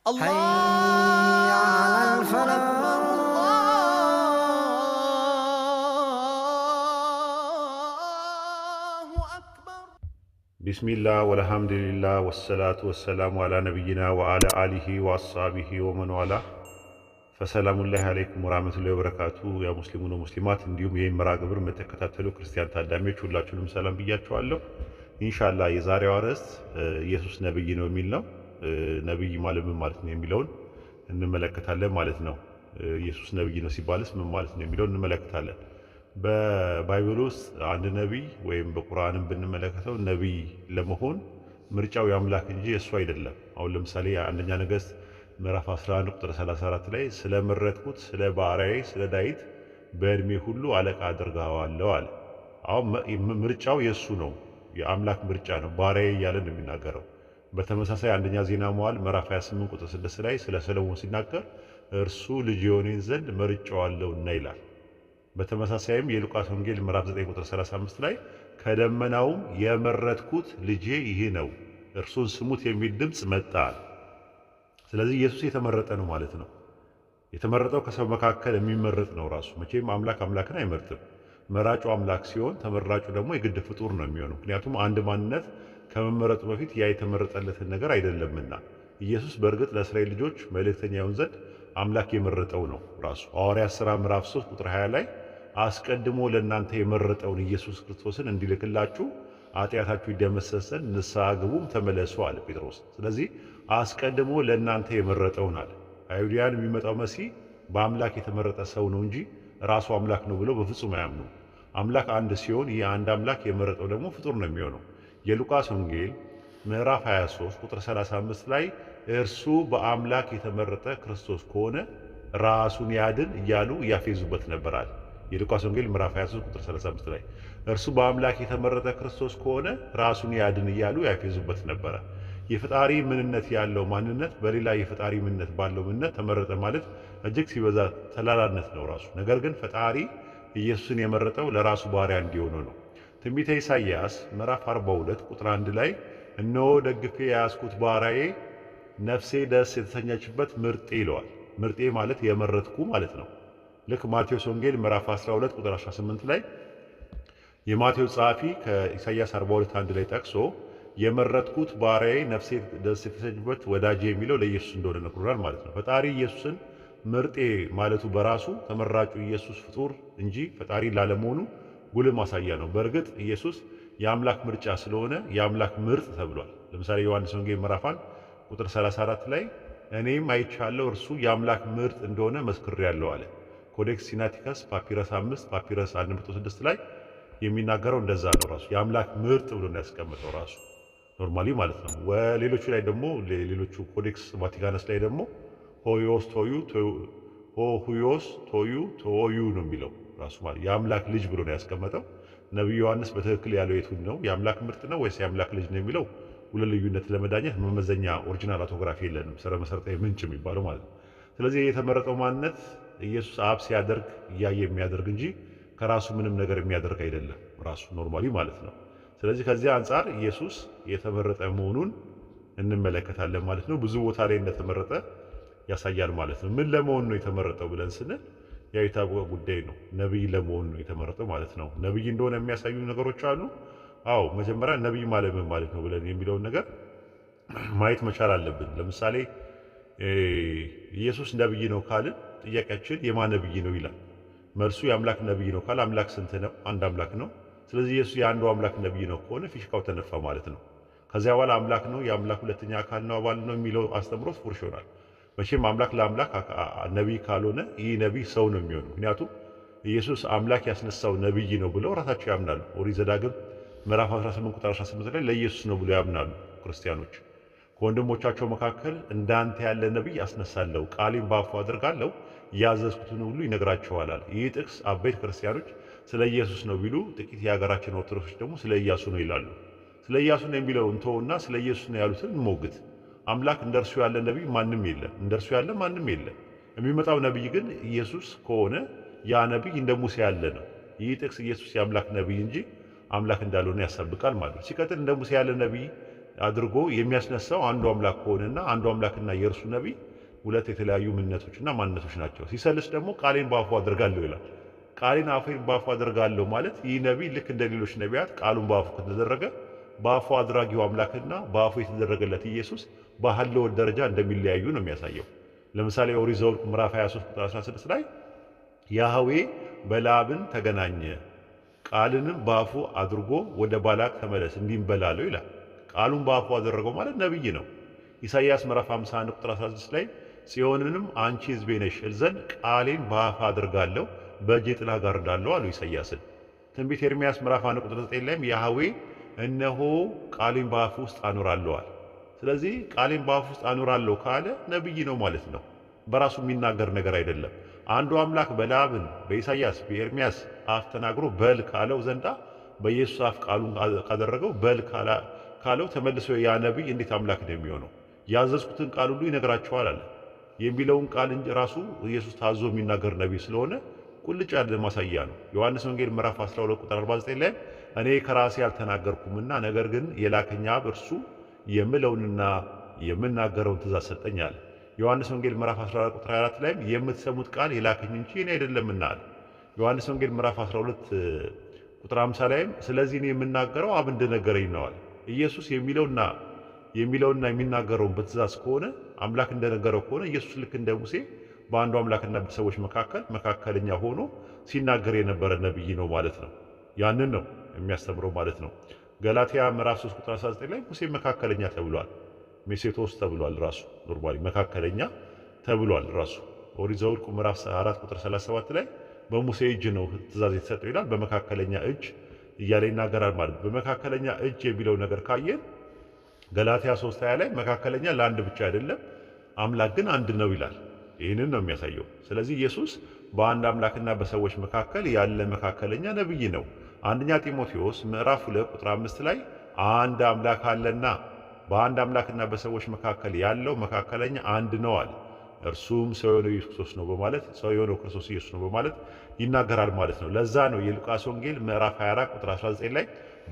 حي على الفلاح. ቢስሚላህ ወልሐምዱሊላህ ወሰላቱ ወሰላሙ አላ ነቢይና ወአላ አሊሂ ወአስሐቢሂ ወመንዋላ ፈሰላሙላሂ አለይኩም ወራህመቱላሂ ወበረካቱ። ያ ሙስሊሙን ሙስሊማት እንዲሁም ይህን መርሃ ግብር የምትከታተሉ ክርስቲያን ታዳሚዎች ሁላችሁንም ሰላም ብያችኋለሁ። ኢንሻአላህ የዛሬው አርዕስት ኢየሱስ ነብይ ነው የሚል ነው። ነብይ ማለት ምን ማለት ነው የሚለውን እንመለከታለን ማለት ነው። ኢየሱስ ነብይ ነው ሲባልስ ምን ማለት ነው የሚለውን እንመለከታለን። በባይብል ውስጥ አንድ ነቢይ ወይም በቁርአንም ብንመለከተው ነቢይ ለመሆን ምርጫው የአምላክ እንጂ የእሱ አይደለም። አሁን ለምሳሌ አንደኛ ነገሥት ምዕራፍ 11 ቁጥር 34 ላይ ስለመረጥኩት ስለ ባሪያዬ ስለ ዳዊት በእድሜ ሁሉ አለቃ አድርገዋለሁ አለ። አሁን ምርጫው የእሱ ነው፣ የአምላክ ምርጫ ነው። ባሪያዬ እያለ ነው የሚናገረው። በተመሳሳይ አንደኛ ዜና መዋዕል ምዕራፍ 28 ቁጥር 6 ላይ ስለ ሰለሞን ሲናገር እርሱ ልጅ የሆነኝ ዘንድ መርጬዋለሁና ይላል። በተመሳሳይም የሉቃስ ወንጌል ምዕራፍ 9 ቁጥር 35 ላይ ከደመናውም የመረጥኩት ልጄ ይህ ነው እርሱን ስሙት የሚል ድምፅ መጣ። ስለዚህ ኢየሱስ የተመረጠ ነው ማለት ነው። የተመረጠው ከሰው መካከል የሚመረጥ ነው። ራሱ መቼም አምላክ አምላክን አይመርጥም። መራጩ አምላክ ሲሆን ተመራጩ ደግሞ የግድ ፍጡር ነው የሚሆነው። ምክንያቱም አንድ ማንነት ከመመረጡ በፊት ያ የተመረጠለትን ነገር አይደለምና። ኢየሱስ በእርግጥ ለእስራኤል ልጆች መልእክተኛ ይሆን ዘንድ አምላክ የመረጠው ነው። ራሱ ሐዋርያት ሥራ ምዕራፍ 3 ቁጥር 20 ላይ አስቀድሞ ለእናንተ የመረጠውን ኢየሱስ ክርስቶስን እንዲልክላችሁ ኃጢአታችሁ ይደመሰሰን ንስሐ ግቡም ተመለሱ አለ ጴጥሮስ። ስለዚህ አስቀድሞ ለእናንተ የመረጠውን አለ። አይሁዳውያን የሚመጣው መሲህ በአምላክ የተመረጠ ሰው ነው እንጂ ራሱ አምላክ ነው ብለው በፍጹም አያምኑ። አምላክ አንድ ሲሆን ይህ አንድ አምላክ የመረጠው ደግሞ ፍጡር ነው የሚሆነው። የሉቃስ ወንጌል ምዕራፍ 23 ቁጥር 35 ላይ እርሱ በአምላክ የተመረጠ ክርስቶስ ከሆነ ራሱን ያድን እያሉ እያፌዙበት ነበራል። የሉቃስ ወንጌል ምዕራፍ 23 ቁጥር 35 ላይ እርሱ በአምላክ የተመረጠ ክርስቶስ ከሆነ ራሱን ያድን እያሉ ያፌዙበት ነበረ። የፈጣሪ ምንነት ያለው ማንነት በሌላ የፈጣሪ ምንነት ባለው ምንነት ተመረጠ ማለት እጅግ ሲበዛ ተላላነት ነው ራሱ። ነገር ግን ፈጣሪ ኢየሱስን የመረጠው ለራሱ ባሪያ እንዲሆነው ነው። ትንቢተ ኢሳይያስ ምዕራፍ 42 ቁጥር 1 ላይ እነሆ ደግፌ የያዝኩት ባሪያዬ ነፍሴ ደስ የተሰኘችበት ምርጤ ይለዋል። ምርጤ ማለት የመረጥኩ ማለት ነው። ልክ ማቴዎስ ወንጌል ምዕራፍ 12 ቁጥር 18 ላይ የማቴዎስ ጸሐፊ ከኢሳይያስ 42:1 ላይ ጠቅሶ የመረጥኩት ባሪያዬ ነፍሴ ደስ የተሰኘችበት ወዳጄ የሚለው ለኢየሱስ እንደሆነ ነግሮናል ማለት ነው። ፈጣሪ ኢየሱስን ምርጤ ማለቱ በራሱ ተመራጩ ኢየሱስ ፍጡር እንጂ ፈጣሪ ላለመሆኑ ጉልህ ማሳያ ነው። በእርግጥ ኢየሱስ የአምላክ ምርጫ ስለሆነ የአምላክ ምርጥ ተብሏል። ለምሳሌ ዮሐንስ ወንጌል ምዕራፍ 1 ቁጥር 34 ላይ እኔም አይቻለሁ እርሱ የአምላክ ምርጥ እንደሆነ መስክሬያለሁ አለ። ኮዴክስ ሲናቲከስ ፓፒረስ 5 ፓፒረስ 106 ላይ የሚናገረው እንደዛ ነው። ራሱ የአምላክ ምርጥ ብሎ ነው ያስቀመጠው ራሱ ኖርማሊ ማለት ነው። ወሌሎቹ ላይ ደግሞ ሌሎቹ ኮዴክስ ቫቲካነስ ላይ ደግሞ ሆዮስ ቶዩ ሆዩስ ቶዩ ቶዩ ነው የሚለው ራሱ ማለት የአምላክ ልጅ ብሎ ነው ያስቀመጠው። ነብዩ ዮሐንስ በትክክል ያለው የቱን ነው የአምላክ ምርጥ ነው ወይስ የአምላክ ልጅ ነው የሚለው ሁለት ልዩነት ለመዳኘት መመዘኛ ኦሪጂናል አውቶግራፊ የለንም፣ ስለ መሰረታዊ ምንጭ የሚባለው ማለት ነው። ስለዚህ የተመረጠው ማንነት ኢየሱስ አብ ሲያደርግ እያየ የሚያደርግ እንጂ ከራሱ ምንም ነገር የሚያደርግ አይደለም ራሱ ኖርማሊ ማለት ነው። ስለዚህ ከዚህ አንጻር ኢየሱስ የተመረጠ መሆኑን እንመለከታለን ማለት ነው። ብዙ ቦታ ላይ እንደተመረጠ ያሳያል ማለት ነው። ምን ለመሆን ነው የተመረጠው ብለን ስንል ያው የታወቀ ጉዳይ ነው። ነብይ ለመሆን ነው የተመረጠው ማለት ነው። ነብይ እንደሆነ የሚያሳዩ ነገሮች አሉ። አዎ መጀመሪያ ነብይ ማለት ምን ማለት ነው ብለን የሚለውን ነገር ማየት መቻል አለብን። ለምሳሌ ኢየሱስ ነብይ ነው ካልን ጥያቄያችን የማን ነብይ ነው ይላል። መልሱ የአምላክ ነብይ ነው ካል አምላክ ስንት ነው? አንድ አምላክ ነው። ስለዚህ ኢየሱስ የአንዱ አምላክ ነብይ ነው ከሆነ ፊሽካው ተነፋ ማለት ነው። ከዚያ በኋላ አምላክ ነው የአምላክ ሁለተኛ አካል ነው አባል ነው የሚለው አስተምሮት ፉርሽ ይሆናል። መቼም አምላክ ለአምላክ ነብይ ካልሆነ ይህ ነብይ ሰው ነው የሚሆነው። ምክንያቱም ኢየሱስ አምላክ ያስነሳው ነብይ ነው ብለው ራሳቸው ያምናሉ። ኦሪት ዘዳግም ምዕራፍ 18 ቁጥር 18 ላይ ለኢየሱስ ነው ብለው ያምናሉ ክርስቲያኖች። ከወንድሞቻቸው መካከል እንዳንተ ያለ ነብይ አስነሳለሁ፣ ቃሌን በአፉ አድርጋለሁ፣ ያዘዝኩትን ሁሉ ይነግራቸዋል አለ። ይህ ጥቅስ አበይት ክርስቲያኖች ስለ ኢየሱስ ነው ቢሉ፣ ጥቂት የሀገራችን ኦርቶዶክሶች ደግሞ ስለ ኢያሱ ነው ይላሉ። ስለ ኢያሱ ነው የሚለው እንተውና ስለ ኢየሱስ ነው ያሉትን እንሞግት። አምላክ እንደርሱ ያለ ነብይ ማንም የለም፣ እንደርሱ ያለ ማንም የለም። የሚመጣው ነብይ ግን ኢየሱስ ከሆነ ያ ነብይ እንደ ሙሴ ያለ ነው። ይህ ጥቅስ ኢየሱስ የአምላክ ነብይ እንጂ አምላክ እንዳልሆነ ያሳብቃል ማለት ነው። ሲቀጥል እንደ ሙሴ ያለ ነብይ አድርጎ የሚያስነሳው አንዱ አምላክ ከሆነና አንዱ አምላክና የእርሱ ነቢይ ሁለት የተለያዩ ምንነቶችና ማንነቶች ናቸው። ሲሰልስ ደግሞ ቃሌን በአፉ አደርጋለሁ ይላል። ቃሌን አፌን በአፉ አደርጋለሁ ማለት ይህ ነቢይ ልክ እንደ ሌሎች ነቢያት ቃሉን በአፉ ከተደረገ በአፉ አድራጊው አምላክና በአፉ የተደረገለት ኢየሱስ በሐልወት ደረጃ እንደሚለያዩ ነው የሚያሳየው። ለምሳሌ ኦሪት ዘኍልቍ ምዕራፍ 23 ቁጥር 16 ላይ ያህዌ በለዓምን ተገናኘ ቃልንም በአፉ አድርጎ ወደ ባላቅ ተመለስ እንዲህም በላለው ይላል። ቃሉን በአፉ አደረገው ማለት ነብይ ነው። ኢሳይያስ ምዕራፍ 51 ቁጥር 16 ላይ ጽዮንንም አንቺ ሕዝቤ ነሽ እል ዘንድ ቃሌን በአፍ አድርጋለሁ በእጄ ጥላ ጋርዳለሁ አሉ ኢሳይያስን። ትንቢተ ኤርምያስ ምዕራፍ 1 ቁጥር 9 ላይም ያህዌ እነሆ ቃሌን በአፍ ውስጥ አኖራለዋል። ስለዚህ ቃሌን በአፍ ውስጥ አኖራለሁ ካለ ነብይ ነው ማለት ነው። በራሱ የሚናገር ነገር አይደለም። አንዱ አምላክ በለዓምን በኢሳይያስ በኤርምያስ አፍ ተናግሮ በል ካለው ዘንዳ በኢየሱስ አፍ ቃሉን ካደረገው በል ካለው ተመልሶ ያ ነብይ እንዴት አምላክ ነው የሚሆነው? ያዘዝኩትን ቃል ሁሉ ይነግራቸዋል አለ የሚለውን ቃል እንጂ ራሱ ኢየሱስ ታዞ የሚናገር ነብይ ስለሆነ ቁልጭ ያለ ማሳያ ነው። ዮሐንስ ወንጌል ምዕራፍ 12 ቁጥር 49 ላይ እኔ ከራሴ አልተናገርኩምና ነገር ግን የላከኝ አብ እርሱ የምለውንና የምናገረውን ትእዛዝ ሰጠኝ አለ። ዮሐንስ ወንጌል ምዕራፍ 14 ቁጥር 24 ላይም የምትሰሙት ቃል የላከኝ እንጂ እኔ አይደለምና አለ። ዮሐንስ ወንጌል ምዕራፍ 12 ቁጥር 50 ላይም ስለዚህ እኔ የምናገረው አብ እንደነገረኝ ነው አለ። ኢየሱስ የሚለውና የሚናገረውን በትእዛዝ ከሆነ አምላክ እንደነገረው ከሆነ ኢየሱስ ልክ እንደ ሙሴ በአንዱ አምላክና በሰዎች መካከለኛ ሆኖ ሲናገር የነበረ ነብይ ነው ማለት ነው። ያንን ነው የሚያስተምረው ማለት ነው። ገላትያ ምዕራፍ 3 ቁጥር 19 ላይ ሙሴ መካከለኛ ተብሏል። ሜሴቶስ ተብሏል። ራሱ ኖርማሊ መካከለኛ ተብሏል ራሱ። ኦሪት ዘኍልቍ ምዕራፍ 4 ቁጥር 37 ላይ በሙሴ እጅ ነው ትእዛዝ የተሰጠው ይላል። በመካከለኛ እጅ እያለ ይናገራል ማለት ነው። በመካከለኛ እጅ የሚለው ነገር ካየን ገላትያ 3:20 ላይ መካከለኛ ለአንድ ብቻ አይደለም አምላክ ግን አንድ ነው ይላል። ይህንን ነው የሚያሳየው። ስለዚህ ኢየሱስ በአንድ አምላክና በሰዎች መካከል ያለ መካከለኛ ነብይ ነው። አንደኛ ጢሞቴዎስ ምዕራፍ 2 ቁጥር 5 ላይ አንድ አምላክ አለና በአንድ አምላክና በሰዎች መካከል ያለው መካከለኛ አንድ ነው አለ። እርሱም ሰው የሆነው ኢየሱስ ክርስቶስ ነው በማለት ሰው የሆነው ክርስቶስ ኢየሱስ ነው በማለት ይናገራል ማለት ነው። ለዛ ነው የሉቃስ ወንጌል ምዕራፍ 24 ቁጥር 19 ላይ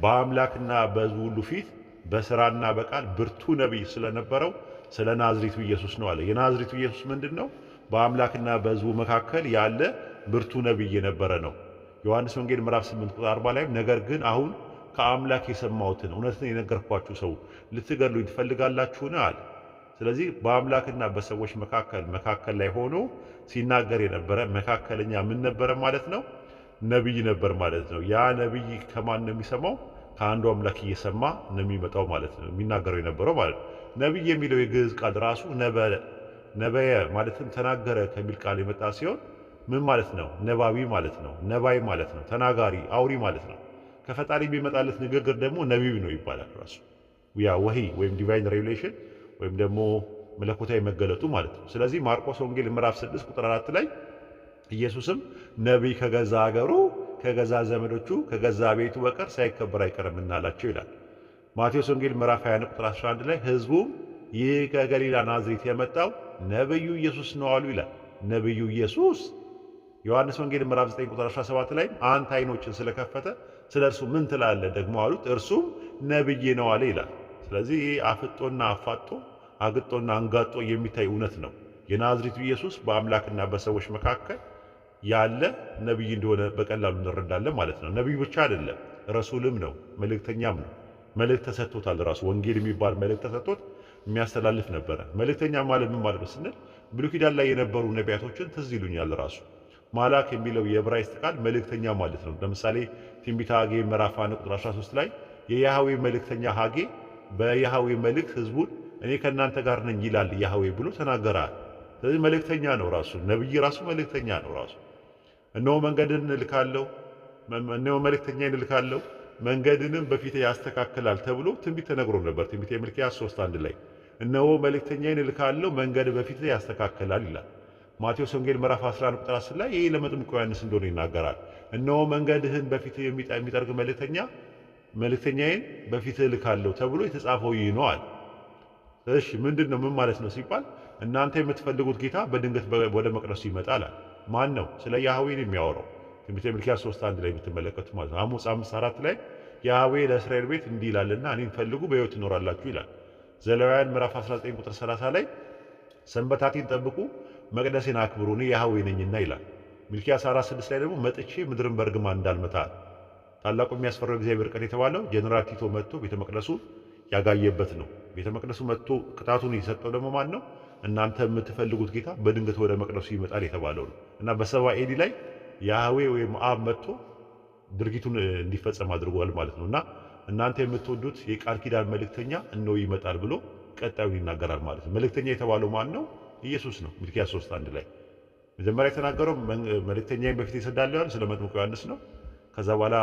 በአምላክና በሕዝቡ ሁሉ ፊት በስራና በቃል ብርቱ ነብይ ስለነበረው ስለ ናዝሬቱ ኢየሱስ ነው አለ። የናዝሬቱ ኢየሱስ ምንድነው? በአምላክና በሕዝቡ መካከል ያለ ብርቱ ነብይ የነበረ ነው። ዮሐንስ ወንጌል ምዕራፍ 8 ቁጥር 40 ላይ ነገር ግን አሁን ከአምላክ የሰማሁትን እውነትን የነገርኳችሁ ሰው ልትገድሉኝ ትፈልጋላችሁን አለ። ስለዚህ በአምላክና በሰዎች መካከል ላይ ሆኖ ሲናገር የነበረ መካከለኛ ምን ነበረ ማለት ነው? ነብይ ነበር ማለት ነው። ያ ነብይ ከማን ነው የሚሰማው? ከአንዱ አምላክ እየሰማ ነው የሚመጣው ማለት ነው፣ የሚናገረው የነበረው ማለት ነው። ነብይ የሚለው የግዕዝ ቃል ራሱ ነበየ ማለትም ተናገረ ከሚል ቃል የመጣ ሲሆን ምን ማለት ነው? ነባቢ ማለት ነው። ነባይ ማለት ነው። ተናጋሪ አውሪ ማለት ነው። ከፈጣሪ የሚመጣለት ንግግር ደግሞ ነቢይ ነው ይባላል። ራሱ ያ ወህይ ወይም ዲቫይን ሬቨሌሽን ወይም ደግሞ መለኮታዊ መገለጡ ማለት ነው። ስለዚህ ማርቆስ ወንጌል ምዕራፍ 6 ቁጥር 4 ላይ ኢየሱስም ነቢይ ከገዛ ሀገሩ ከገዛ ዘመዶቹ ከገዛ ቤቱ በቀር ሳይከበር አይቀርም እናላቸው ይላል። ማቴዎስ ወንጌል ምዕራፍ 20 ቁጥር 11 ላይ ሕዝቡም ይህ ከገሊላ ናዝሬት የመጣው ነብዩ ኢየሱስ ነው አሉ ይላል። ነብዩ ኢየሱስ። ዮሐንስ ወንጌል ምዕራፍ 9 ቁጥር 17 ላይ አንተ ዓይኖችን ስለከፈተ ስለ እርሱ ምን ትላለህ ደግሞ አሉት፣ እርሱም ነብይ ነው አለ ይላል። ስለዚህ ይህ አፍጦና አፋጦ አግጦና አንጋጦ የሚታይ እውነት ነው። የናዝሬቱ ኢየሱስ በአምላክና በሰዎች መካከል ያለ ነብይ እንደሆነ በቀላሉ እንረዳለን ማለት ነው። ነብይ ብቻ አይደለም፣ ረሱልም ነው፣ መልእክተኛም ነው። መልእክት ተሰጥቶታል። ራሱ ወንጌል የሚባል መልእክት ተሰጥቶት የሚያስተላልፍ ነበረ። መልእክተኛ ማለት ምን ማለት ነው ስንል ብሉይ ኪዳን ላይ የነበሩ ነቢያቶችን ትዝ ይሉኛል። ራሱ ማላክ የሚለው የዕብራይስጥ ቃል መልእክተኛ ማለት ነው። ለምሳሌ ትንቢተ ሐጌ ምዕራፍ 1 ቁጥር 13 ላይ የያህዌ መልእክተኛ ሐጌ በያህዌ መልእክት ሕዝቡን እኔ ከእናንተ ጋር ነኝ ይላል ያህዌ ብሎ ተናገራል። ስለዚህ መልእክተኛ ነው ራሱ። ነብይ ራሱ መልእክተኛ ነው ራሱ። እነሆ መንገድን እልካለሁ፣ እነሆ መልእክተኛዬን እልካለሁ መንገድንም በፊት ያስተካክላል ተብሎ ትንቢት ተነግሮ ነበር። ትንቢተ ሚልክያስ 3:1 ላይ እነሆ መልእክተኛዬን እልካለሁ መንገድ በፊት ያስተካክላል ይላል። ማቴዎስ ወንጌል ምዕራፍ 11 ቁጥር 10 ላይ ይህ ለመጥምቁ ዮሐንስ እንደሆነ ይናገራል። እነሆ መንገድህን በፊት የሚጠርግ መልእክተኛዬን በፊት እልካለሁ ተብሎ የተጻፈው ይህ ነው አለ። እሺ ምንድነው? ምን ማለት ነው ሲባል እናንተ የምትፈልጉት ጌታ በድንገት ወደ መቅደሱ ይመጣል። ማን ነው? ስለ ያህዌን የሚያወራው ትንቢተ ሚልክያስ 3:1 ላይ የምትመለከቱ ማለት ነው። አሞጽ 5:4 ላይ ያህዌ ለእስራኤል ቤት እንዲህ ይላልና እኔን ፈልጉ በሕይወት ትኖራላችሁ ይላል። ዘሌዋውያን ምዕራፍ 19 ቁጥር 30 ላይ ሰንበታቴን ጠብቁ መቅደሴን አክብሩ እኔ ያህዌ ነኝና ይላል። ሚልክያስ 4:6 ላይ ደግሞ መጥቼ ምድርን በርግማን እንዳልመታ ታላቁ የሚያስፈራው እግዚአብሔር ቀን የተባለው ጀነራል ቲቶ መጥቶ ቤተ መቅደሱ ያጋየበት ነው። ቤተ መቅደሱ መጥቶ ቅጣቱን የሰጠው ደግሞ ማን ነው? እናንተ የምትፈልጉት ጌታ በድንገት ወደ መቅደሱ ይመጣል የተባለው ነው። እና በሰባ ኤዲ ላይ ያህዌ ወይም አብ መጥቶ ድርጊቱን እንዲፈጸም አድርጓል ማለት ነው። እና እናንተ የምትወዱት የቃል ኪዳን መልእክተኛ እነሆ ይመጣል ብሎ ቀጣዩን ይናገራል ማለት ነው። መልእክተኛ የተባለው ማን ነው? ኢየሱስ ነው። ሚልክያስ 3:1 ላይ መጀመሪያ የተናገረው መልእክተኛዬን በፊት ይሰዳል ስለ መጥምቁ ዮሐንስ ነው። ከዛ በኋላ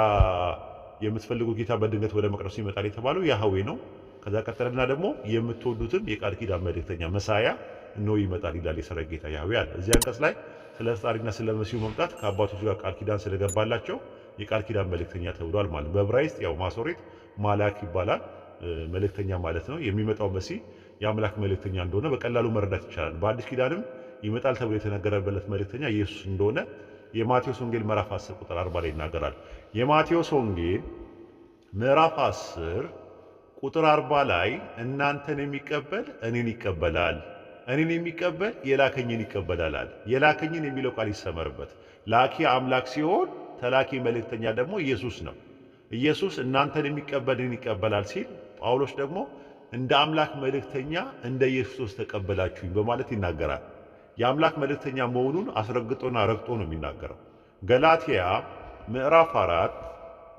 የምትፈልጉት ጌታ በድንገት ወደ መቅደሱ ይመጣል የተባለው ያህዌ ነው። ከዛ ቀጠለና ደግሞ የምትወዱትም የቃል ኪዳን መልእክተኛ መሳያ እነሆ ይመጣል ይላል የሰራዊት ጌታ ያህዌ አለ። እዚህ አንቀጽ ላይ ስለ ፈጣሪና ስለ መሲሁ መምጣት ከአባቶች ጋር ቃል ኪዳን ስለገባላቸው የቃል ኪዳን መልእክተኛ ተብሏል ማለት ነው። በዕብራይስጥ ያው ማሶሬት ማላክ ይባላል፣ መልእክተኛ ማለት ነው። የሚመጣው መሲህ የአምላክ መልእክተኛ እንደሆነ በቀላሉ መረዳት ይቻላል። በአዲስ ኪዳንም ይመጣል ተብሎ የተነገረበት መልእክተኛ ኢየሱስ እንደሆነ የማቴዎስ ወንጌል ምዕራፍ 10 ቁጥር 40 ላይ ይናገራል። የማቴዎስ ወንጌል ምዕራፍ 10 ቁጥር 40 ላይ እናንተን የሚቀበል እኔን ይቀበላል፣ እኔን የሚቀበል የላከኝን ይቀበላል አለ። የላከኝን የሚለው ቃል ይሰመርበት። ላኪ አምላክ ሲሆን ተላኪ መልእክተኛ ደግሞ ኢየሱስ ነው። ኢየሱስ እናንተን የሚቀበል እኔን ይቀበላል ሲል፣ ጳውሎስ ደግሞ እንደ አምላክ መልእክተኛ እንደ ኢየሱስ ተቀበላችሁኝ በማለት ይናገራል። የአምላክ መልእክተኛ መሆኑን አስረግጦና ረግጦ ነው የሚናገረው። ገላትያ ምዕራፍ 4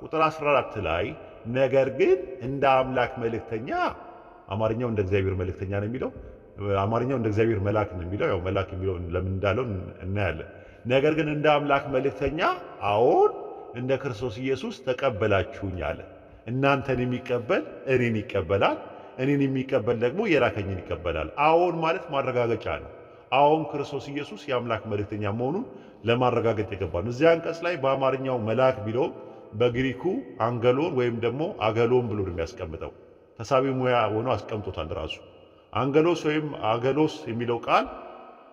ቁጥር 14 ላይ ነገር ግን እንደ አምላክ መልእክተኛ፣ አማርኛው እንደ እግዚአብሔር መልእክተኛ ነው የሚለው፣ አማርኛው እንደ እግዚአብሔር መልአክ ነው የሚለው። ያው መልአክ የሚለው ለምን እንዳለው እናያለን። ነገር ግን እንደ አምላክ መልእክተኛ አዎን እንደ ክርስቶስ ኢየሱስ ተቀበላችሁኝ አለ። እናንተን የሚቀበል እኔን ይቀበላል፣ እኔን የሚቀበል ደግሞ የላከኝን ይቀበላል። አዎን ማለት ማረጋገጫ ነው። አዎን ክርስቶስ ኢየሱስ የአምላክ መልእክተኛ መሆኑን ለማረጋገጥ የገባ ነው። እዚያ አንቀጽ ላይ በአማርኛው መልአክ ቢለው በግሪኩ አንገሎን ወይም ደግሞ አገሎን ብሎ ነው የሚያስቀምጠው። ተሳቢ ሙያ ሆኖ አስቀምጦታል ራሱ። አንገሎስ ወይም አገሎስ የሚለው ቃል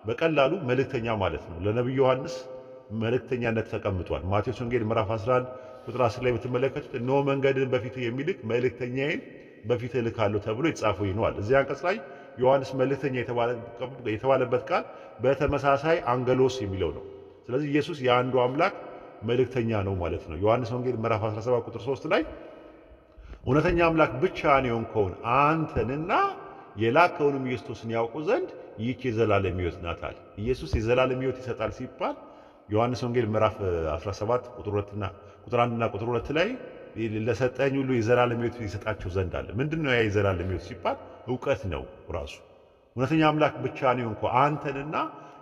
በቀላሉ መልእክተኛ ማለት ነው። ለነቢዩ ዮሐንስ መልእክተኛነት ተቀምጧል። ማቴዎስ ወንጌል ምዕራፍ 11 ቁጥር 10 ላይ ብትመለከቱት እነሆ መንገድን በፊት የሚልክ መልእክተኛዬን በፊት እልካለሁ ተብሎ የተጻፈው ይነዋል። እዚህ አንቀጽ ላይ ዮሐንስ መልእክተኛ የተባለበት ቃል በተመሳሳይ አንገሎስ የሚለው ነው። ስለዚህ ኢየሱስ የአንዱ አምላክ መልእክተኛ ነው ማለት ነው። ዮሐንስ ወንጌል ምዕራፍ 17 ቁጥር 3 ላይ እውነተኛ አምላክ ብቻህን የሆንከውን አንተንና የላከውንም ኢየሱስን ያውቁ ዘንድ ይህች የዘላለም ሕይወት ናት አለ። ኢየሱስ የዘላለም ሕይወት ይሰጣል ሲባል ዮሐንስ ወንጌል ምዕራፍ 17 ቁጥር 1 እና ቁጥር 2 ላይ ለሰጠኝ ሁሉ የዘላለም ሕይወት ይሰጣቸው ዘንድ አለ። ምንድነው ያ የዘላለም ሕይወት ሲባል እውቀት ነው ራሱ። እውነተኛ አምላክ ብቻህን የሆንከው አንተንና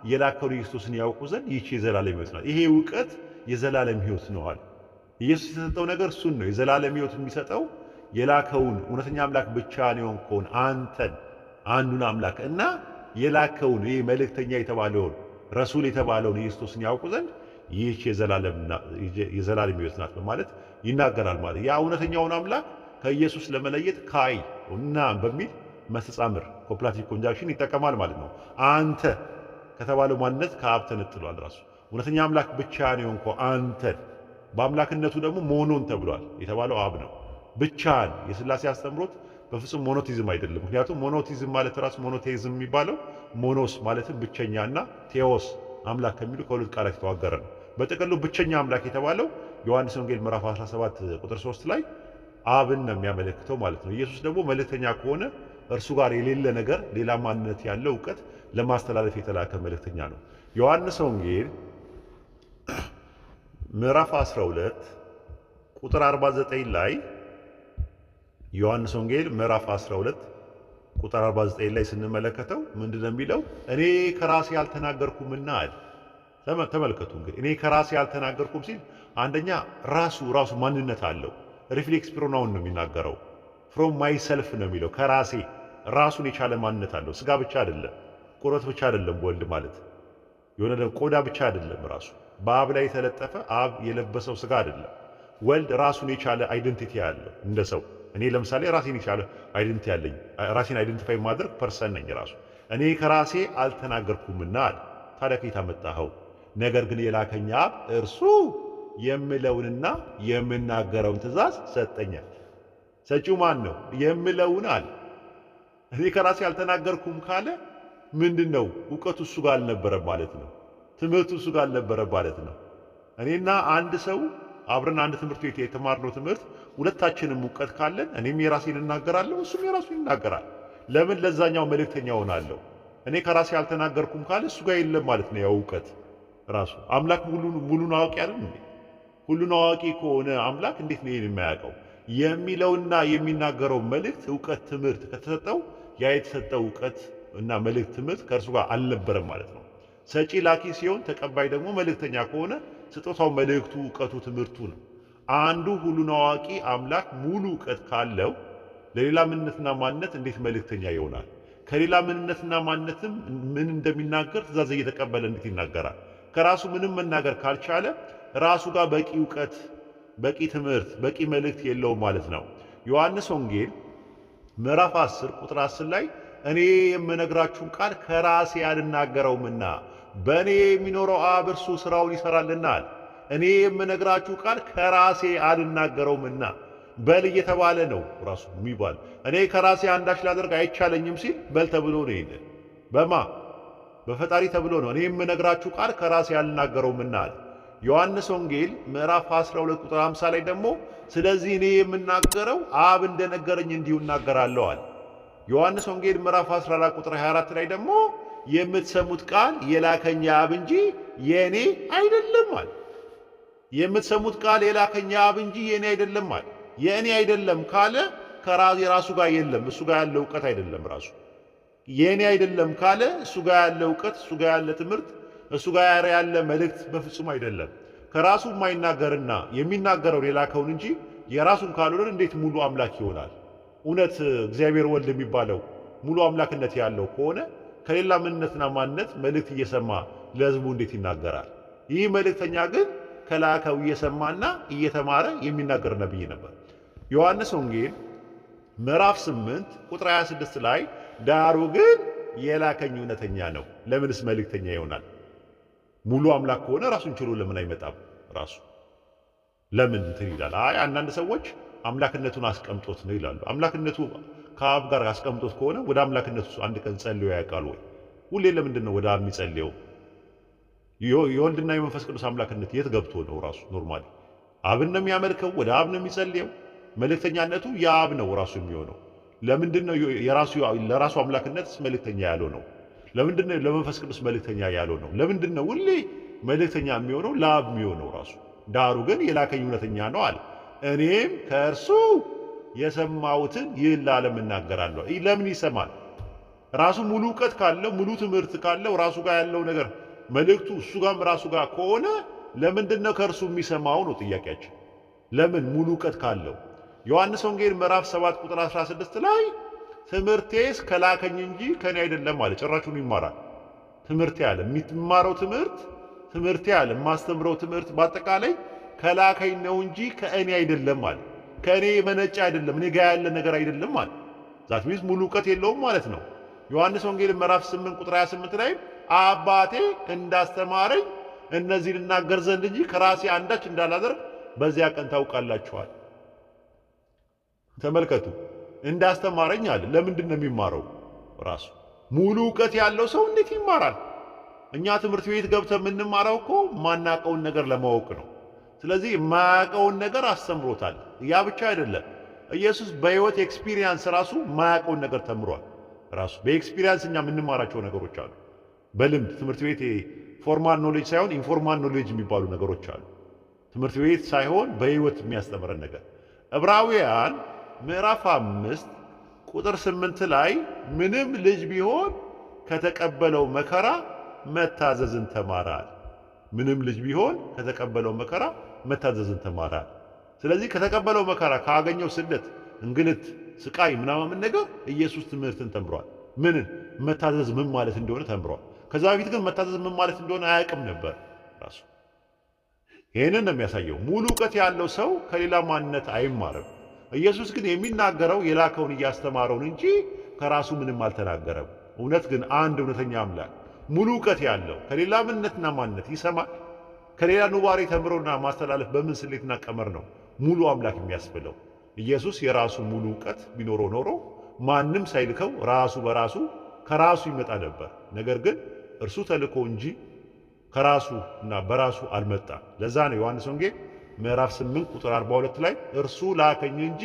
የላከውን ኢየሱስን ያውቁ ዘንድ ይህች የዘላለም ሕይወት ናት። ይሄ እውቀት የዘላለም ሕይወት ነው አለ። ኢየሱስ የሰጠው ነገር እሱን ነው። የዘላለም ሕይወት የሚሰጠው የላከውን እውነተኛ አምላክ ብቻህን የሆንከውን አንተን አንዱን አምላክ እና የላከውን ይህ መልእክተኛ የተባለውን ረሱል የተባለውን ኢየሱስን ያውቁ ዘንድ ይህች የዘላለም ሕይወት ናት በማለት ይናገራል። ማለት ያ እውነተኛውን አምላክ ከኢየሱስ ለመለየት ካይ እና በሚል መስተጻምር ኮፕላቲቭ ኮንጃክሽን ይጠቀማል ማለት ነው። አንተ ከተባለው ማንነት ከአብ ተነጥሏል። ራሱ እውነተኛ አምላክ ብቻህን የሆንከው አንተን፣ በአምላክነቱ ደግሞ ሞኖን ተብሏል። የተባለው አብ ነው። ብቻህን የሥላሴ አስተምሮት በፍጹም ሞኖቲዝም አይደለም። ምክንያቱም ሞኖቲዝም ማለት ራሱ ሞኖቴይዝም የሚባለው ሞኖስ ማለትም ብቸኛና ቴዎስ አምላክ ከሚሉ ከሁለት ቃላት የተዋቀረ ነው። በጥቅሉ ብቸኛ አምላክ የተባለው ዮሐንስ ወንጌል ምዕራፍ 17 ቁጥር 3 ላይ አብን ነው የሚያመለክተው ማለት ነው። ኢየሱስ ደግሞ መልእክተኛ ከሆነ እርሱ ጋር የሌለ ነገር ሌላ ማንነት ያለው እውቀት ለማስተላለፍ የተላከ መልእክተኛ ነው። ዮሐንስ ወንጌል ምዕራፍ 12 ቁጥር 49 ላይ ዮሐንስ ወንጌል ምዕራፍ 12 ቁጥር 49 ላይ ስንመለከተው ምንድነው የሚለው? እኔ ከራሴ ያልተናገርኩምና አለ። ተመልከቱ እንግዲህ እኔ ከራሴ ያልተናገርኩም ሲል አንደኛ ራሱ ማንነት አለው። ሪፍሌክስ ፕሮናውን ነው የሚናገረው። ፍሮም ማይሰልፍ ነው የሚለው። ከራሴ ራሱን የቻለ ማንነት አለው። ስጋ ብቻ አይደለም፣ ቁረት ብቻ አይደለም። ወልድ ማለት የሆነ ቆዳ ብቻ አይደለም። ራሱ በአብ ላይ የተለጠፈ አብ የለበሰው ስጋ አይደለም። ወልድ ራሱን የቻለ አይደንቲቲ ያለው እንደ ሰው። እኔ ለምሳሌ ራሴን የቻለ አይደንቲቲ ያለኝ፣ ራሴን አይደንቲፋይ ማድረግ ፐርሰን ነኝ ራሱ። እኔ ከራሴ አልተናገርኩምና አለ። ታዲያ ከየት አመጣኸው? ነገር ግን የላከኝ አብ እርሱ የምለውንና የምናገረውን ትእዛዝ ሰጠኛል። ሰጪው ማን ነው? የምለውን አለ። እኔ ከራሴ አልተናገርኩም ካለ ምንድነው? እውቀቱ እሱ ጋር አልነበረም ማለት ነው። ትምህርቱ እሱ ጋር አልነበረም ማለት ነው። እኔና አንድ ሰው አብረን አንድ ትምህርት ቤት የተማርነው ትምህርት ሁለታችንም እውቀት ካለን እኔም የራሴን እናገራለሁ፣ እሱም የራሱን ይናገራል። ለምን? ለዛኛው መልእክተኛ ሆናለሁ። እኔ ከራሴ አልተናገርኩም ካለ እሱ ጋር የለም ማለት ነው። ያው እውቀት ራሱ አምላክ ሙሉን አዋቂ አይደል? ሁሉን አዋቂ ከሆነ አምላክ እንዴት ነው የማያውቀው? የሚለውና የሚናገረው መልእክት እውቀት ትምህርት ከተሰጠው ያ የተሰጠው እውቀት እና መልእክት ትምህርት ከእርሱ ጋር አልነበረም ማለት ነው። ሰጪ ላኪ ሲሆን ተቀባይ ደግሞ መልእክተኛ ከሆነ ስጦታው መልእክቱ እውቀቱ ትምህርቱ ነው። አንዱ ሁሉን አዋቂ አምላክ ሙሉ እውቀት ካለው ለሌላ ምንነትና ማንነት እንዴት መልእክተኛ ይሆናል? ከሌላ ምንነትና ማንነትም ምን እንደሚናገር ትእዛዝ እየተቀበለ እንዴት ይናገራል? ከራሱ ምንም መናገር ካልቻለ ራሱ ጋር በቂ እውቀት፣ በቂ ትምህርት፣ በቂ መልእክት የለውም ማለት ነው። ዮሐንስ ወንጌል ምዕራፍ 10 ቁጥር 10 ላይ እኔ የምነግራችሁን ቃል ከራሴ አልናገረውምና በእኔ የሚኖረው አብ እርሱ ሥራውን ይሠራልናል። እኔ የምነግራችሁ ቃል ከራሴ አልናገረውምና በል እየተባለ ነው ራሱ የሚባል። እኔ ከራሴ አንዳች ላደርግ አይቻለኝም ሲል በል ተብሎ ነው። ይሄ በማ በፈጣሪ ተብሎ ነው። እኔ የምነግራችሁ ቃል ከራሴ አልናገረውምና አለ። ዮሐንስ ወንጌል ምዕራፍ 12 ቁጥር 50 ላይ ደግሞ ስለዚህ እኔ የምናገረው አብ እንደነገረኝ እንዲሁ እናገራለሁ አለ። ዮሐንስ ወንጌል ምዕራፍ 14 ቁጥር 24 ላይ ደግሞ የምትሰሙት ቃል የላከኝ አብ እንጂ የኔ አይደለም አለ። የምትሰሙት ቃል የላከኝ አብ እንጂ የኔ አይደለም አለ። የኔ አይደለም ካለ የራሱ ጋር የለም፣ እሱ ጋር ያለ እውቀት አይደለም። ራሱ የኔ አይደለም ካለ እሱ ጋር ያለ እውቀት፣ እሱ ጋር ያለ ትምህርት፣ እሱ ጋር ያለ መልእክት በፍጹም አይደለም። ከራሱ የማይናገርና የሚናገረው የላከውን እንጂ የራሱን ካልሆነ እንዴት ሙሉ አምላክ ይሆናል? እውነት እግዚአብሔር ወልድ የሚባለው ሙሉ አምላክነት ያለው ከሆነ ከሌላ ምንነትና ማንነት መልእክት እየሰማ ለሕዝቡ እንዴት ይናገራል? ይህ መልእክተኛ ግን ከላከው እየሰማና እየተማረ የሚናገር ነብይ ነበር። ዮሐንስ ወንጌል ምዕራፍ 8 ቁጥር 26 ላይ ዳሩ ግን የላከኝ እውነተኛ ነው። ለምንስ መልእክተኛ ይሆናል? ሙሉ አምላክ ከሆነ ራሱን ችሎ ለምን አይመጣም? ራሱ ለምን እንትን ይላል? አይ አንዳንድ ሰዎች አምላክነቱን አስቀምጦት ነው ይላሉ። አምላክነቱ ከአብ ጋር አስቀምጦት ከሆነ ወደ አምላክነቱ አንድ ቀን ጸልዮ ያውቃል ወይ? ሁሌ ለምንድን ነው ወደ አብ የሚጸልየው? የወልድና የመንፈስ ቅዱስ አምላክነት የት ገብቶ ነው? ራሱ ኖርማሊ አብን ነው የሚያመልከው፣ ወደ አብ ነው የሚጸልየው። መልእክተኛነቱ የአብ ነው ራሱ የሚሆነው። ለምንድን ነው ለራሱ አምላክነት መልእክተኛ ያለው ነው? ለምንድን ነው ለመንፈስ ቅዱስ መልእክተኛ ያለው ነው? ለምንድን ነው ሁሌ መልእክተኛ የሚሆነው ለአብ የሚሆነው ራሱ? ዳሩ ግን የላከኝ እውነተኛ ነው አለ። እኔም ከእርሱ የሰማሁትን ይህን ለዓለም እናገራለሁ። ለምን ይሰማል? ራሱ ሙሉ እውቀት ካለው ሙሉ ትምህርት ካለው ራሱ ጋር ያለው ነገር መልእክቱ እሱ ጋርም ራሱ ጋር ከሆነ ለምንድን ነው ከእርሱ የሚሰማው ነው ጥያቄያችን። ለምን ሙሉ እውቀት ካለው። ዮሐንስ ወንጌል ምዕራፍ 7 ቁጥር 16 ላይ ትምህርቴስ ከላከኝ እንጂ ከኔ አይደለም አለ። ጭራሹን ይማራል። ትምህርቴ አለ የሚማረው ትምህርቴ አለ የማስተምረው ትምህርት በአጠቃላይ ከላከኝ ነው እንጂ ከእኔ አይደለም አለ። ከእኔ የመነጨ አይደለም፣ እኔ ጋር ያለ ነገር አይደለም አለ። ዛት ሚንስ ሙሉ እውቀት የለውም ማለት ነው። ዮሐንስ ወንጌል ምዕራፍ 8 ቁጥር 28 ላይ አባቴ እንዳስተማረኝ እነዚህ ልናገር ዘንድ እንጂ ከራሴ አንዳች እንዳላደርግ በዚያ ቀን ታውቃላችኋል። ተመልከቱ፣ እንዳስተማረኝ አለ። ለምንድን ነው የሚማረው? ራሱ ሙሉ እውቀት ያለው ሰው እንዴት ይማራል? እኛ ትምህርት ቤት ገብተን የምንማረው እኮ ማናቀውን ነገር ለማወቅ ነው። ስለዚህ የማያውቀውን ነገር አስተምሮታል። ያ ብቻ አይደለም፣ ኢየሱስ በሕይወት ኤክስፒሪየንስ ራሱ የማያውቀውን ነገር ተምሯል። ራሱ በኤክስፒሪየንስ እኛ የምንማራቸው ነገሮች አሉ። በልምድ ትምህርት ቤት ፎርማል ኖሌጅ ሳይሆን ኢንፎርማል ኖሌጅ የሚባሉ ነገሮች አሉ። ትምህርት ቤት ሳይሆን በሕይወት የሚያስተምረን ነገር። ዕብራውያን ምዕራፍ 5 ቁጥር 8 ላይ ምንም ልጅ ቢሆን ከተቀበለው መከራ መታዘዝን ተማራል። ምንም ልጅ ቢሆን ከተቀበለው መከራ መታዘዝን ተማራል። ስለዚህ ከተቀበለው መከራ ካገኘው ስደት፣ እንግልት፣ ስቃይ ምናምን ነገር ኢየሱስ ትምህርትን ተምሯል። ምንን መታዘዝ ምን ማለት እንደሆነ ተምሯል። ከዛ በፊት ግን መታዘዝ ምን ማለት እንደሆነ አያውቅም ነበር ራሱ። ይህንን ነው የሚያሳየው። ሙሉ እውቀት ያለው ሰው ከሌላ ማንነት አይማርም። ኢየሱስ ግን የሚናገረው የላከውን እያስተማረውን እንጂ ከራሱ ምንም አልተናገረም። እውነት ግን አንድ እውነተኛ አምላክ ሙሉ እውቀት ያለው ከሌላ ምንነትና ማንነት ይሰማል? ከሌላ ኑባሬ ተምሮና ማስተላለፍ በምን ስሌትና ቀመር ነው ሙሉ አምላክ የሚያስብለው? ኢየሱስ የራሱ ሙሉ እውቀት ቢኖረው ኖሮ ማንም ሳይልከው ራሱ በራሱ ከራሱ ይመጣ ነበር። ነገር ግን እርሱ ተልኮ እንጂ ከራሱ እና በራሱ አልመጣም። ለዛ ነው ዮሐንስ ወንጌል ምዕራፍ 8 ቁጥር 42 ላይ እርሱ ላከኝ እንጂ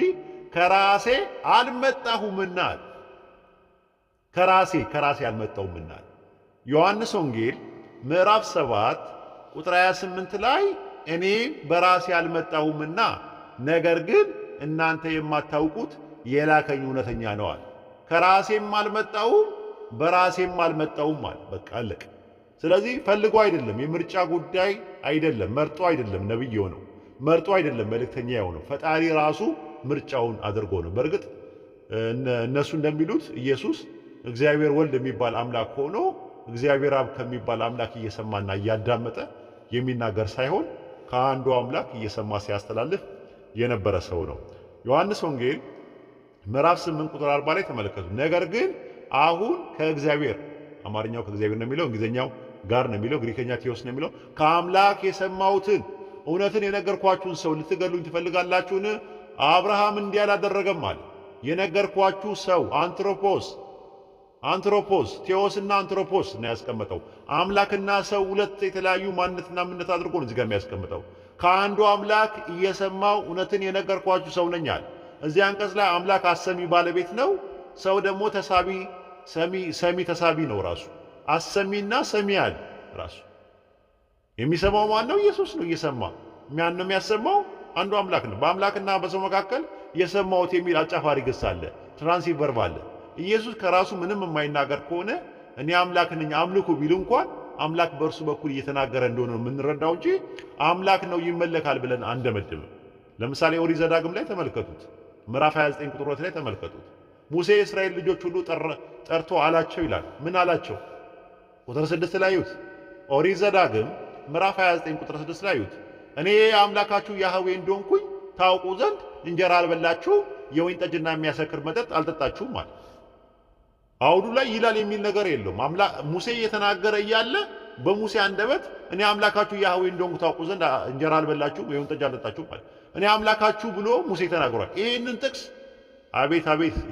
ከራሴ አልመጣሁምና ከራሴ አልመጣሁምና። ዮሐንስ ወንጌል ምዕራፍ 7 ቁጥር 28 ላይ እኔ በራሴ አልመጣሁምና ነገር ግን እናንተ የማታውቁት የላከኝ እውነተኛ ነው አለ። ከራሴም አልመጣሁም በራሴም አልመጣሁም አለ። በቃ አለቀ። ስለዚህ ፈልጎ አይደለም፣ የምርጫ ጉዳይ አይደለም፣ መርጦ አይደለም ነብይ የሆነው፣ መርጦ አይደለም መልእክተኛ የሆነው፣ ፈጣሪ ራሱ ምርጫውን አድርጎ ነው። በእርግጥ እነሱ እንደሚሉት ኢየሱስ እግዚአብሔር ወልድ የሚባል አምላክ ሆኖ እግዚአብሔር አብ ከሚባል አምላክ እየሰማና እያዳመጠ የሚናገር ሳይሆን ከአንዱ አምላክ እየሰማ ሲያስተላልፍ የነበረ ሰው ነው። ዮሐንስ ወንጌል ምዕራፍ 8 ቁጥር 40 ላይ ተመለከቱ። ነገር ግን አሁን ከእግዚአብሔር፣ አማርኛው ከእግዚአብሔር ነው የሚለው፣ እንግሊዝኛው ጋር ነው የሚለው፣ ግሪከኛ ቴዎስ ነው የሚለው፣ ከአምላክ የሰማሁትን እውነትን የነገርኳችሁን ሰው ልትገሉኝ ትፈልጋላችሁን? አብርሃም እንዲህ አላደረገም አለ። የነገርኳችሁ ሰው አንትሮፖስ ቴዎስና አንትሮፖስ ነው ያስቀመጠው። አምላክና ሰው ሁለት የተለያዩ ማንነትና ምንነት አድርጎ ነው እዚህ ጋር የሚያስቀምጠው። ከአንዱ አምላክ እየሰማው እውነትን የነገርኳችሁ ሰው ነኝ አለ። እዚህ አንቀጽ ላይ አምላክ አሰሚ ባለቤት ነው፣ ሰው ደግሞ ሰሚ ተሳቢ ነው። ራሱ አሰሚና ሰሚ አለ። ራሱ የሚሰማው ማን ነው? ኢየሱስ ነው። እየሰማ ማን ነው የሚያሰማው? አንዱ አምላክ ነው። በአምላክና በሰው መካከል የሰማሁት የሚል አጫፋሪ ግስ አለ፣ ትራንሲቲቭ ቨርብ አለ። ኢየሱስ ከራሱ ምንም የማይናገር ከሆነ እኔ አምላክ ነኝ አምልኩ ቢል እንኳን አምላክ በእርሱ በኩል እየተናገረ እንደሆነ ነው የምንረዳው እንጂ አምላክ ነው ይመለካል ብለን አንደመድምም። ለምሳሌ ኦሪት ዘዳግም ላይ ተመልከቱት፣ ምዕራፍ 29 ቁጥር 2 ላይ ተመልከቱት። ሙሴ የእስራኤል ልጆች ሁሉ ጠርቶ አላቸው ይላል። ምን አላቸው? ቁጥር 6 ላይ ይዩት። ኦሪት ዘዳግም ምዕራፍ 29 ቁጥር 6 ላይ ይዩት። እኔ አምላካችሁ ያህዌ እንደሆንኩኝ ታውቁ ዘንድ እንጀራ አልበላችሁ፣ የወይን ጠጅና የሚያሰክር መጠጥ አልጠጣችሁም ማለት። አውዱ ላይ ይላል የሚል ነገር የለውም። ሙሴ እየተናገረ እያለ በሙሴ አንደበት እኔ አምላካችሁ ያህዌ እንደሆንኩ ታውቁ ዘንድ እንጀራ አልበላችሁም፣ የወይን ጠጅ አልጠጣችሁም ማለት እኔ አምላካችሁ ብሎ ሙሴ ተናግሯል። ይህንን ጥቅስ አቤት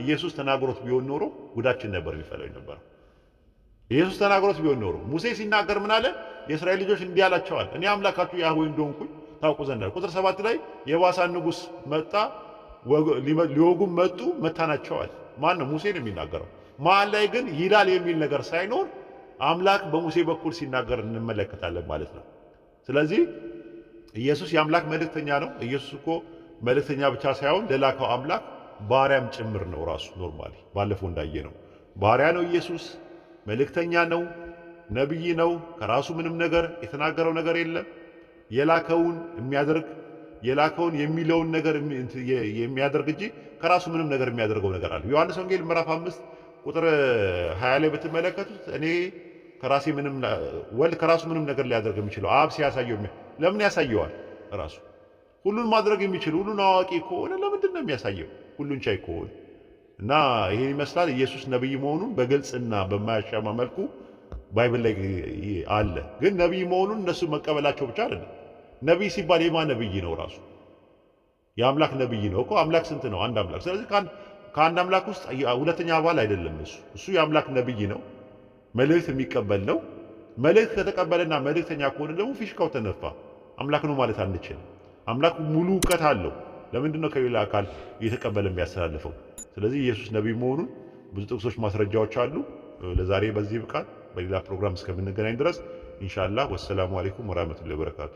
ኢየሱስ ተናግሮት ቢሆን ኖሮ ጉዳችን ነበር የሚፈለው ነበር። ኢየሱስ ተናግሮት ቢሆን ኖሮ ሙሴ ሲናገር ምን አለ? የእስራኤል ልጆች እንዲህ አላቸዋል፣ እኔ አምላካችሁ ያህዌ እንደሆንኩኝ ታውቁ ዘንድ። ቁጥር 7 ላይ የባሳን ንጉሥ መጣ፣ ሊወጉም መጡ፣ መታናቸዋል። ማን ነው? ሙሴ ነው የሚናገረው። መሀል ላይ ግን ይላል የሚል ነገር ሳይኖር አምላክ በሙሴ በኩል ሲናገር እንመለከታለን ማለት ነው። ስለዚህ ኢየሱስ የአምላክ መልእክተኛ ነው። ኢየሱስ እኮ መልእክተኛ ብቻ ሳይሆን ለላከው አምላክ ባሪያም ጭምር ነው። ራሱ ኖርማሊ ባለፈው እንዳየ ነው ባሪያ ነው ኢየሱስ፣ መልእክተኛ ነው፣ ነቢይ ነው። ከራሱ ምንም ነገር የተናገረው ነገር የለም። የላከውን የሚያደርግ የላከውን የሚለውን ነገር የሚያደርግ እንጂ ከራሱ ምንም ነገር የሚያደርገው ነገር አለ። ዮሐንስ ወንጌል ምዕራፍ 5 ቁጥር 20 ላይ ብትመለከቱት እኔ ከራሴ ምንም ወልድ ከራሱ ምንም ነገር ሊያደርግ የሚችለው አብ ሲያሳየው ለምን ያሳየዋል? ራሱ ሁሉን ማድረግ የሚችል ሁሉን አዋቂ ከሆነ ለምንድን ነው የሚያሳየው? ሁሉን ቻይ ከሆነ እና ይሄን ይመስላል። ኢየሱስ ነብይ መሆኑን በግልጽና በማያሻማ መልኩ ባይብል ላይ አለ። ግን ነብይ መሆኑን እነሱ መቀበላቸው ብቻ አይደለም። ነብይ ሲባል የማን ነብይ ነው? ራሱ የአምላክ ነብይ ነው እኮ። አምላክ ስንት ነው? አንድ አምላክ። ስለዚህ ከአንድ አምላክ ውስጥ ሁለተኛ አባል አይደለም። እሱ የአምላክ ነብይ ነው፣ መልእክት የሚቀበል ነው። መልእክት ከተቀበለና መልእክተኛ ከሆነ ደግሞ ፊሽካው ተነፋ። አምላክ ነው ማለት አንችልም። አምላክ ሙሉ እውቀት አለው። ለምንድን ነው ከሌላ አካል እየተቀበለ የሚያስተላልፈው? ስለዚህ ኢየሱስ ነብይ መሆኑን ብዙ ጥቅሶች ማስረጃዎች አሉ። ለዛሬ በዚህ ብቃት፣ በሌላ ፕሮግራም እስከምንገናኝ ድረስ ኢንሻአላህ ወሰላሙ አለይኩም ወራህመቱላሂ ወበረካቱ።